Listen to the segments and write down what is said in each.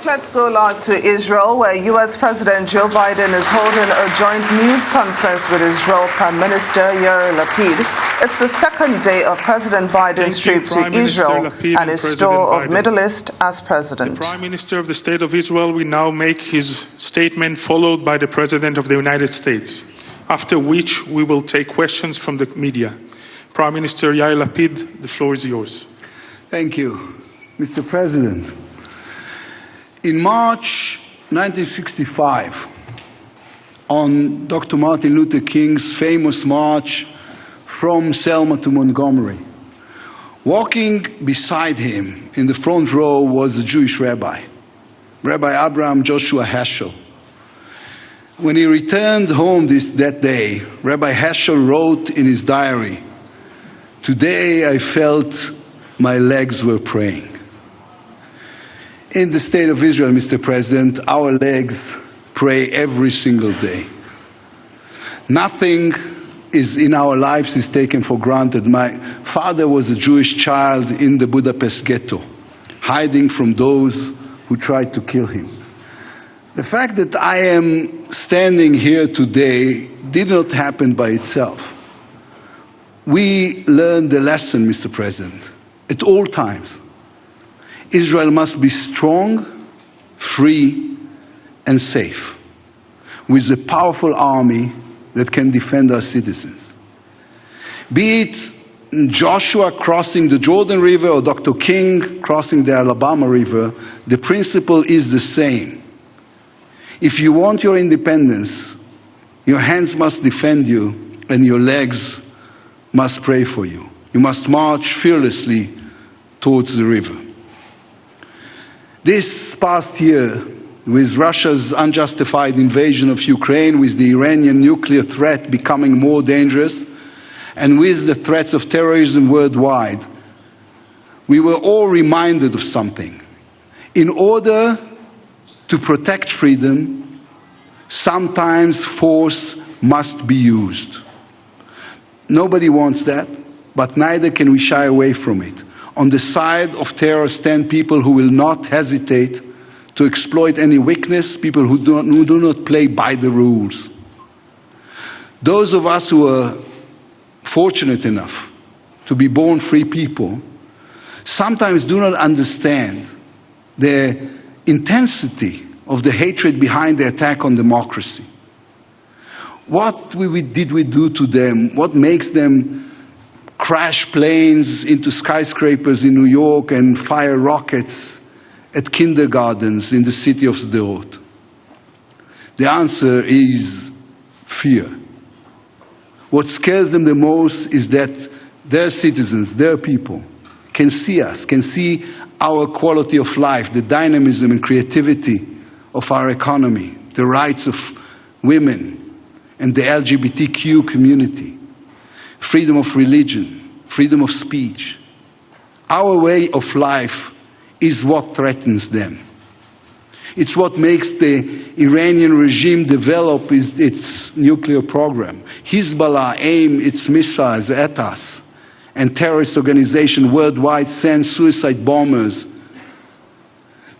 Let's go live to Israel, where U.S. President Joe Biden is holding a joint news conference with Israel Prime Minister Yair Lapid. It's the second day of President Biden's trip to Israel and his tour of Middle East as president. The Prime Minister of the State of Israel will now make his statement, followed by the President of the United States, after which we will take questions from the media. Prime Minister Yair Lapid, the floor is yours. Thank you, Mr. President. In March 1965, on Dr. Martin Luther King's famous march from Selma to Montgomery, walking beside him in the front row was a Jewish rabbi, Rabbi Abraham Joshua Heschel. When he returned home that day, Rabbi Heschel wrote in his diary, "Today I felt my legs were praying." In the state of Israel, Mr. President, our legs pray every single day. Nothing is in our lives is taken for granted. My father was a Jewish child in the Budapest ghetto, hiding from those who tried to kill him. The fact that I am standing here today did not happen by itself. We learned the lesson, Mr. President, at all times. Israel must be strong, free, and safe, with a powerful army that can defend our citizens. Be it Joshua crossing the Jordan River or Dr. King crossing the Alabama River, the principle is the same. If you want your independence, your hands must defend you and your legs must pray for you. You must march fearlessly towards the river. This past year, with Russia's unjustified invasion of Ukraine, with the Iranian nuclear threat becoming more dangerous, and with the threats of terrorism worldwide, we were all reminded of something. In order to protect freedom, sometimes force must be used. Nobody wants that, but neither can we shy away from it. On the side of terror stand people who will not hesitate to exploit any weakness, people who do not play by the rules. Those of us who are fortunate enough to be born free people sometimes do not understand the intensity of the hatred behind the attack on democracy. What did we do to them? What makes them crash planes into skyscrapers in New York and fire rockets at kindergartens in the city of Sderot? The answer is fear. What scares them the most is that their citizens, their people, can see us, can see our quality of life, the dynamism and creativity of our economy, the rights of women and the LGBTQ community, freedom of religion, freedom of speech. Our way of life is what threatens them. It's what makes the Iranian regime develop its nuclear program. Hezbollah aim its missiles at us, and terrorist organizations worldwide send suicide bombers.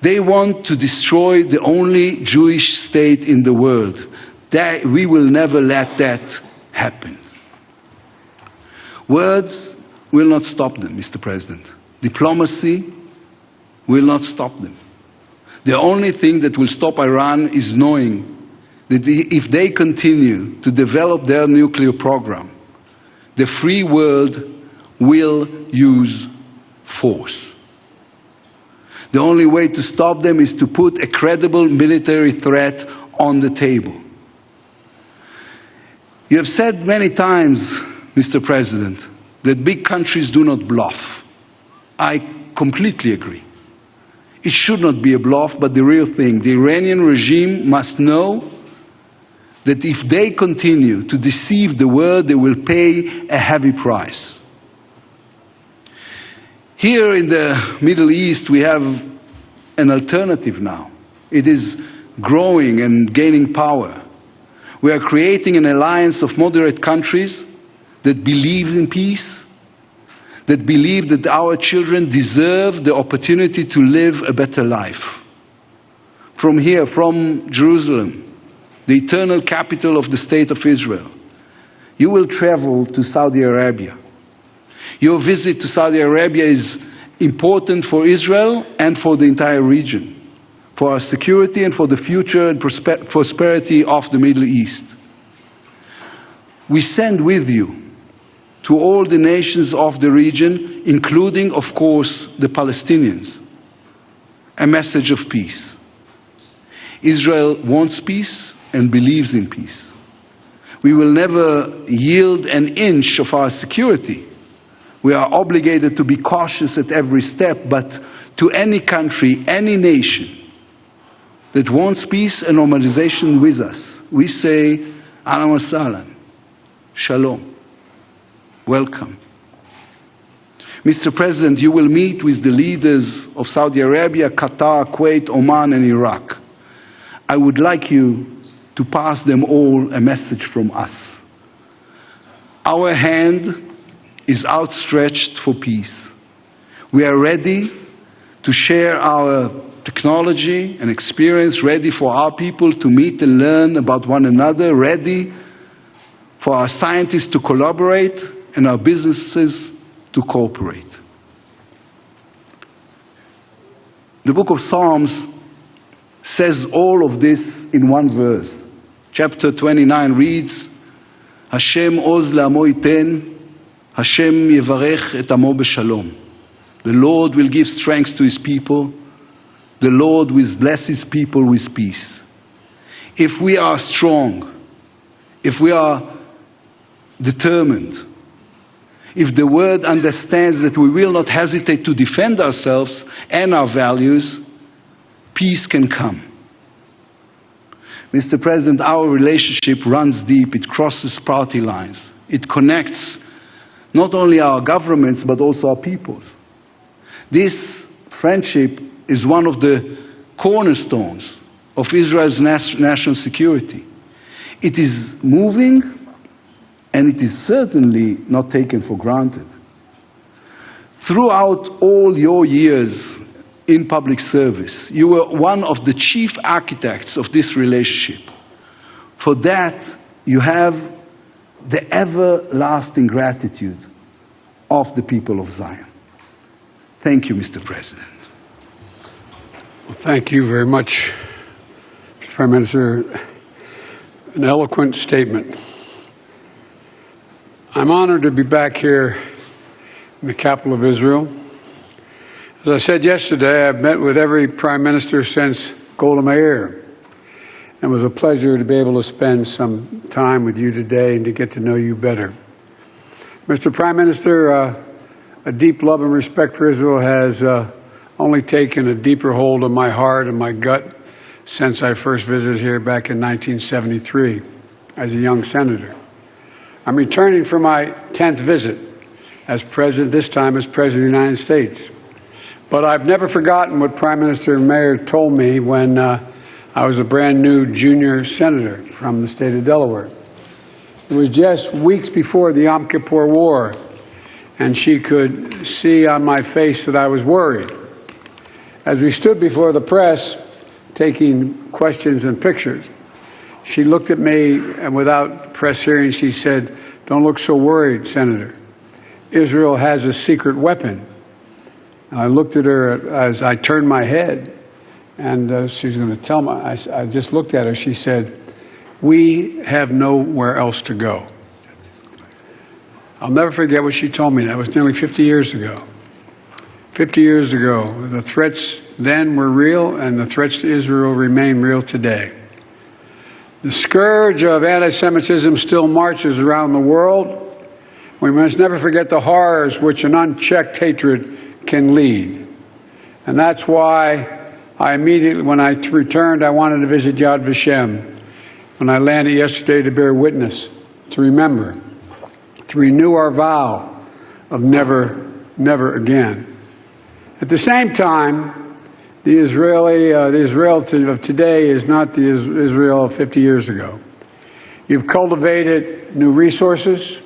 They want to destroy the only Jewish state in the world. We will never let that happen. Words will not stop them, Mr. President. Diplomacy will not stop them. The only thing that will stop Iran is knowing that if they continue to develop their nuclear program, the free world will use force. The only way to stop them is to put a credible military threat on the table. You have said many times, Mr. President, that big countries do not bluff. I completely agree. It should not be a bluff, but the real thing. The Iranian regime must know that if they continue to deceive the world, they will pay a heavy price. Here in the Middle East, we have an alternative now. It is growing and gaining power. We are creating an alliance of moderate countries that believe in peace, that believe that our children deserve the opportunity to live a better life. from here, from Jerusalem, the eternal capital of the state of Israel, you will travel to Saudi Arabia. Your visit to Saudi Arabia is important for Israel and for the entire region, for our security and for the future and prosperity of the Middle East. We send with you to all the nations of the region, including, of course, the Palestinians, a message of peace. Israel wants peace and believes in peace. We will never yield an inch of our security. We are obligated to be cautious at every step, but to any country, any nation that wants peace and normalization with us, we say, Ahlan wa sahlan, shalom, welcome. Mr. President, you will meet with the leaders of Saudi Arabia, Qatar, Kuwait, Oman, and Iraq. I would like you to pass them all a message from us. Our hand is outstretched for peace. We are ready to share our technology and experience, ready for our people to meet and learn about one another, ready for our scientists to collaborate and our businesses to cooperate. The book of Psalms says all of this in one verse. Chapter 29 reads, Hashem oz la'amo yiten, Hashem yevarech et amo b'shalom. The Lord will give strength to his people. The Lord will bless his people with peace. If we are strong, if we are determined, if the word understands that we will not hesitate to defend ourselves and our values, peace can come. Mr. President, our relationship runs deep. It crosses party lines. It connects not only our governments, but also our peoples. This friendship is one of the cornerstones of Israel's national security. It is moving, and it is certainly not taken for granted. Throughout all your years in public service, you were one of the chief architects of this relationship. For that, you have the everlasting gratitude of the people of Zion. Thank you, Mr. President. Well, thank you very much, Mr. Prime Minister. An eloquent statement. I'm honored to be back here in the capital of Israel. As I said yesterday, I've met with every prime minister since Golda Meir. It was a pleasure to be able to spend some time with you today and to get to know you better. Mr. Prime Minister, a deep love and respect for Israel has only taken a deeper hold of my heart and my gut since I first visited here back in 1973 as a young senator. I'm returning for my 10th visit as president, this time as president of the United States. But I've never forgotten what Prime Minister Meir told me when I was a brand new junior senator from the state of Delaware. It was just weeks before the Yom Kippur War, and she could see on my face that I was worried. As we stood before the press, taking questions and pictures, she looked at me, and without press hearing, she said, "Don't look so worried, Senator. Israel has a secret weapon." And I looked at her as I turned my head, and she was going to tell me. I just looked at her. She said, "We have nowhere else to go." I'll never forget what she told me. That was nearly 50 years ago. 50 years ago, the threats then were real, and the threats to Israel remain real today. The scourge of anti-Semitism still marches around the world. We must never forget the horrors which an unchecked hatred can lead. And that's why I immediately, when I returned, I wanted to visit Yad Vashem. When I landed yesterday, to bear witness, to remember, to renew our vow of never, never again. At the same time, the Israel of today is not the Israel of 50 years ago. You've cultivated new resources,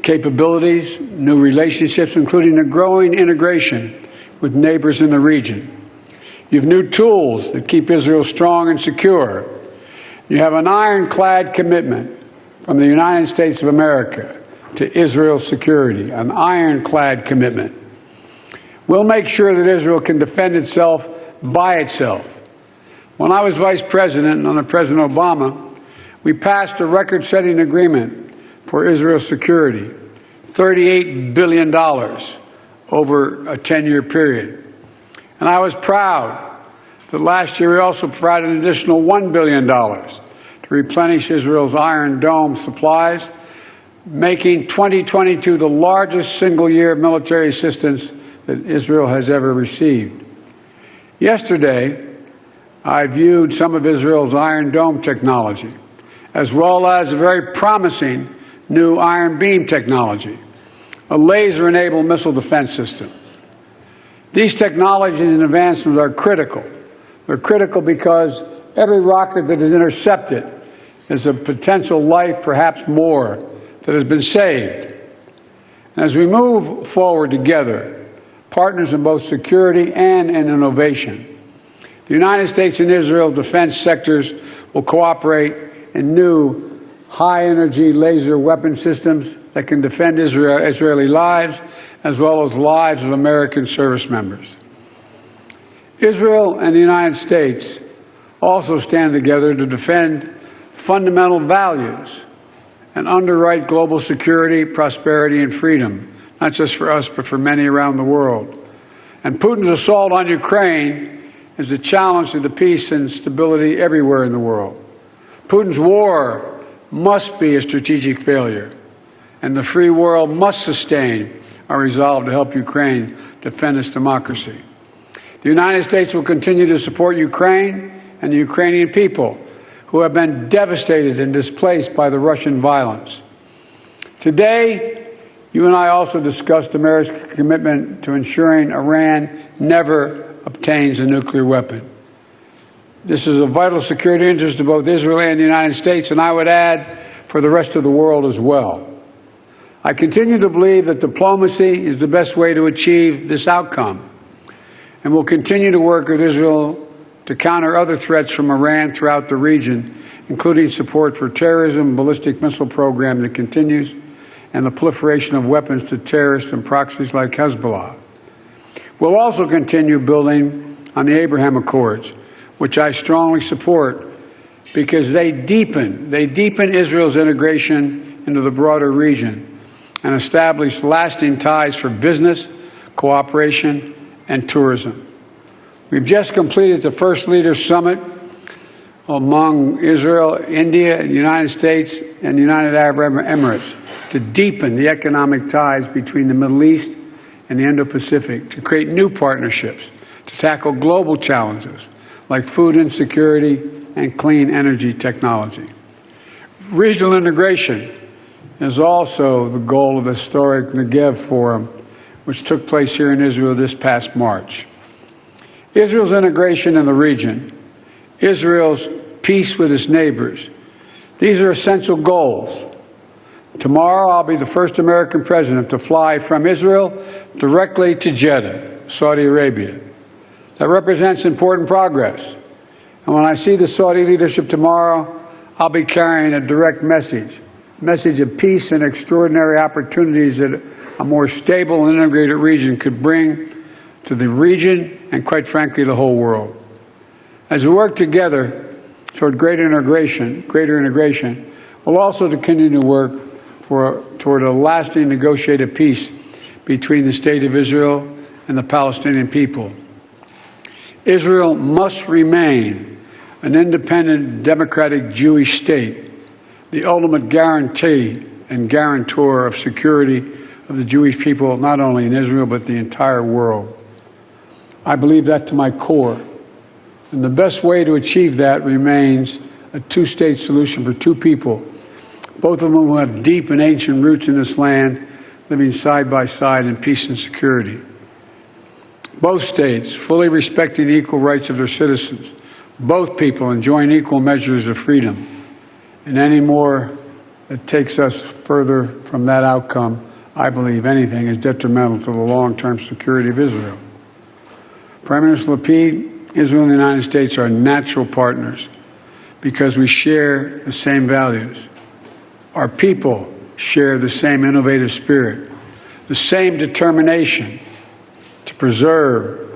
capabilities, new relationships, including a growing integration with neighbors in the region. You have new tools that keep Israel strong and secure. You have an ironclad commitment from the United States of America to Israel's security, an ironclad commitment. We'll make sure that Israel can defend itself by itself. When I was vice president under President Obama, we passed a record-setting agreement for Israel's security, $38 billion over a 10-year period. And I was proud that last year we also provided an additional $1 billion to replenish Israel's Iron Dome supplies, making 2022 the largest single year of military assistance that Israel has ever received. Yesterday, I viewed some of Israel's Iron Dome technology, as well as a very promising new Iron Beam technology, a laser-enabled missile defense system. These technologies and advancements are critical. They're critical because every rocket that is intercepted is a potential life, perhaps more, that has been saved. And as we move forward together, partners in both security and in innovation, the United States and Israel defense sectors will cooperate in new high-energy laser weapon systems that can defend Israeli lives as well as lives of American service members. Israel and the United States also stand together to defend fundamental values and underwrite global security, prosperity, and freedom, not just for us, but for many around the world. And Putin's assault on Ukraine is a challenge to the peace and stability everywhere in the world. Putin's war must be a strategic failure, and the free world must sustain our resolve to help Ukraine defend its democracy. The United States will continue to support Ukraine and the Ukrainian people who have been devastated and displaced by the Russian violence. Today, you and I also discussed America's commitment to ensuring Iran never obtains a nuclear weapon. This is a vital security interest to both Israel and the United States, and I would add, for the rest of the world as well. I continue to believe that diplomacy is the best way to achieve this outcome, and will continue to work with Israel to counter other threats from Iran throughout the region, including support for terrorism, ballistic missile program that continues, and the proliferation of weapons to terrorists and proxies like Hezbollah. We'll also continue building on the Abraham Accords, which I strongly support because they deepen Israel's integration into the broader region and establish lasting ties for business, cooperation, and tourism. We've just completed the first Leaders Summit among Israel, India, the United States, and the United Arab Emirates to deepen the economic ties between the Middle East and the Indo-Pacific, to create new partnerships, to tackle global challenges like food insecurity and clean energy technology. Regional integration is also the goal of the historic Negev Forum, which took place here in Israel this past March. Israel's integration in the region, Israel's peace with its neighbors, these are essential goals. Tomorrow, I'll be the first American president to fly from Israel directly to Jeddah, Saudi Arabia. That represents important progress. And when I see the Saudi leadership tomorrow, I'll be carrying a direct message of peace and extraordinary opportunities that a more stable and integrated region could bring to the region and, quite frankly, the whole world. As we work together toward greater integration, we'll also continue to work toward a lasting negotiated peace between the State of Israel and the Palestinian people. Israel must remain an independent, democratic Jewish state, the ultimate guarantee and guarantor of security of the Jewish people, not only in Israel, but the entire world. I believe that to my core. And the best way to achieve that remains a two-state solution for two people, both of them who have deep and ancient roots in this land, living side by side in peace and security. Both states fully respecting the equal rights of their citizens, both people enjoying equal measures of freedom. And any more that takes us further from that outcome, I believe anything is detrimental to the long-term security of Israel. Prime Minister Lapid, Israel and the United States are natural partners because we share the same values. Our people share the same innovative spirit, the same determination to preserve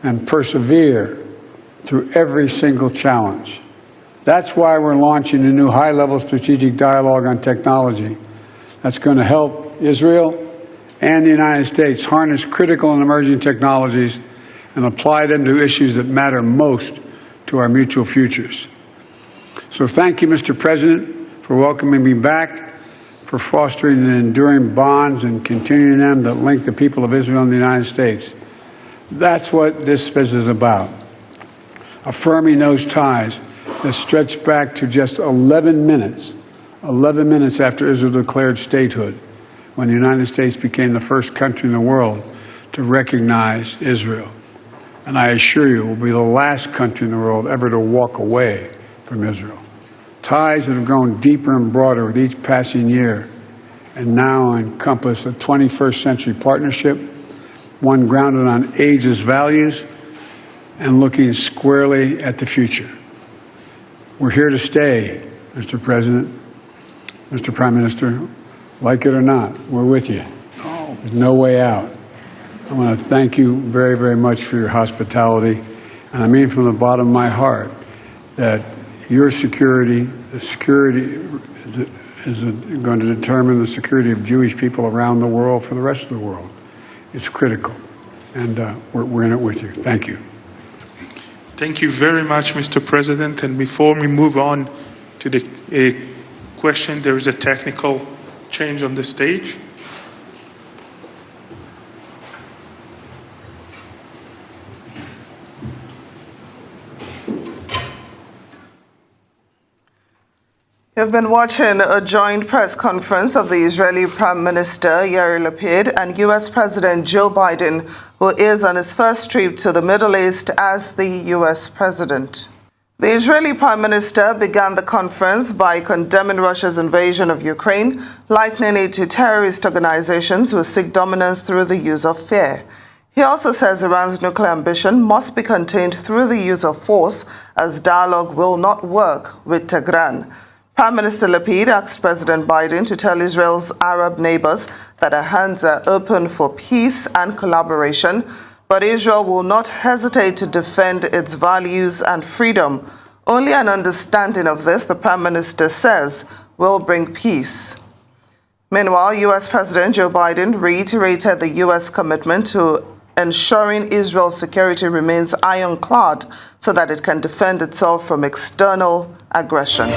and persevere through every single challenge. That's why we're launching a new high-level strategic dialogue on technology that's going to help Israel and the United States harness critical and emerging technologies and apply them to issues that matter most to our mutual futures. So thank you, Mr. President, for welcoming me back, for fostering the enduring bonds and continuing them that link the people of Israel and the United States. That's what this business is about, affirming those ties that stretch back to just 11 minutes after Israel declared statehood, when the United States became the first country in the world to recognize Israel. And I assure you, it will be the last country in the world ever to walk away from Israel. Ties that have grown deeper and broader with each passing year and now encompass a 21st century partnership, one grounded on ageist values and looking squarely at the future. We're here to stay, Mr. President, Mr. Prime Minister. Like it or not, we're with you. There's no way out. I want to thank you very, very much for your hospitality. And I mean from the bottom of my heart that your security, the security is going to determine the security of Jewish people around the world for the rest of the world. It's critical. And we're in it with you. Thank you. Thank you very much, Mr. President. And before we move on to the question, there is a technical change on the stage. You've been watching a joint press conference of the Israeli Prime Minister Yair Lapid and U.S. President Joe Biden, who is on his first trip to the Middle East as the U.S. President. The Israeli Prime Minister began the conference by condemning Russia's invasion of Ukraine, likening it to terrorist organizations who seek dominance through the use of fear. He also says Iran's nuclear ambition must be contained through the use of force, as dialogue will not work with Tehran. Prime Minister Lapid asked President Biden to tell Israel's Arab neighbors that our hands are open for peace and collaboration, but Israel will not hesitate to defend its values and freedom. Only an understanding of this, the Prime Minister says, will bring peace. Meanwhile, U.S. President Joe Biden reiterated the U.S. commitment to ensuring Israel's security remains ironclad so that it can defend itself from external aggression.